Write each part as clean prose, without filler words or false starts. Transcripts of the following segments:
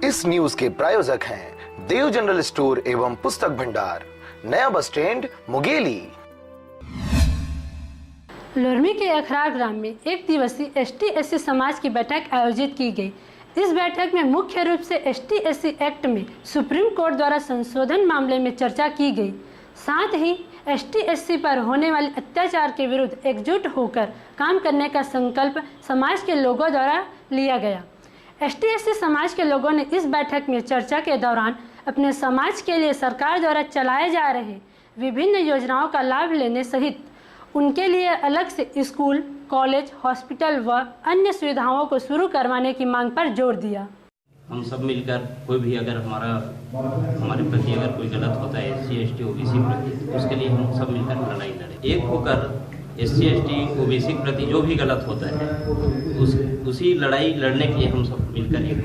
इस न्यूज के प्रायोजक हैं देव जनरल स्टोर एवं पुस्तक भंडार, नया बस स्टैंड, मुंगेली। लोरमी के अखरार ग्राम में एक दिवसीय ST/SC समाज की बैठक आयोजित की गई। इस बैठक में मुख्य रूप से ST/SC एक्ट में सुप्रीम कोर्ट द्वारा संशोधन मामले में चर्चा की गई। साथ ही ST/SC पर होने वाले अत्याचार के विरुद्ध एकजुट होकर काम करने का संकल्प समाज के लोगों द्वारा लिया गया। ST/SC समाज के लोगों ने इस बैठक में चर्चा के दौरान अपने समाज के लिए सरकार द्वारा चलाए जा रहे विभिन्न योजनाओं का लाभ लेने सहित उनके लिए अलग से स्कूल, कॉलेज, हॉस्पिटल व अन्य सुविधाओं को शुरू करवाने की मांग पर जोर दिया। हम सब मिलकर कोई भी अगर हमारे प्रति अगर कोई गलत होता है SC, ST, OBC प्रति, उसके लिए हम सब मिलकर लड़ाई लड़े। एक होकर SC, ST, OBC प्रति जो भी गलत होता है उसी लड़ाई लड़ने के लिए हम सब मिलकर एक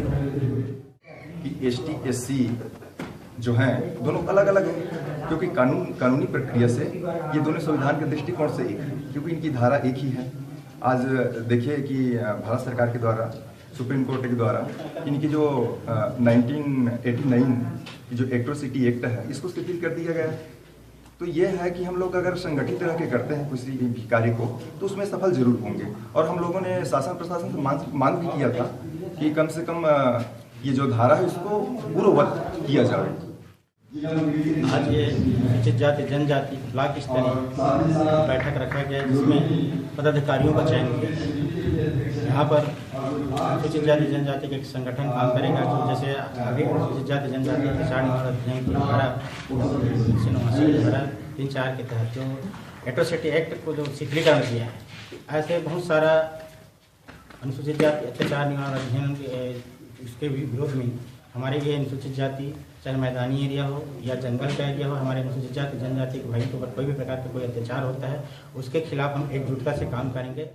कि ST, SC जो हैं दोनों अलग अलग हैं, क्योंकि कानूनी प्रक्रिया से ये दोनों संविधान के दृष्टिकोण से एक है, क्योंकि इनकी धारा एक ही है। आज देखिए कि भारत सरकार के द्वारा, सुप्रीम कोर्ट के द्वारा इनकी जो 1989 की जो एट्रोसिटी एक्ट है, इसको शिथिल कर दिया गया है। तो ये है कि हम लोग अगर संगठित रह के करते हैं किसी भी कार्य को तो उसमें सफल जरूर होंगे। और हम लोगों ने शासन प्रशासन से मांग भी किया था कि कम से कम ये जो धारा है उसको पूर्ववत किया जाए। आज ये अनुसूचित जाति जनजाति ब्लॉक स्तरीय बैठक रखा गया जिसमें पदाधिकारियों का चयन किया गया। यहाँ पर अनुसूचित जाति जनजाति के एक संगठन काम करेगा जो जैसे आगे अनुसूचित जाति जनजाति प्रचार निवारण अधिनियम की धारा 3-4 के तहत जो एट्रोसिटी एक्ट को जो शिथिलीकरण किया है, ऐसे बहुत सारा अनुसूचित जाति अत्याचार निवारण अधिनियम उसके विरोध में हमारे ये अनुसूचित जाति, चाहे मैदानी एरिया हो या जंगल का एरिया हो, हमारे अनुसूचित जाति जनजाति के भाई के ऊपर कोई भी प्रकार का कोई अत्याचार होता है उसके खिलाफ हम एकजुटता से काम करेंगे।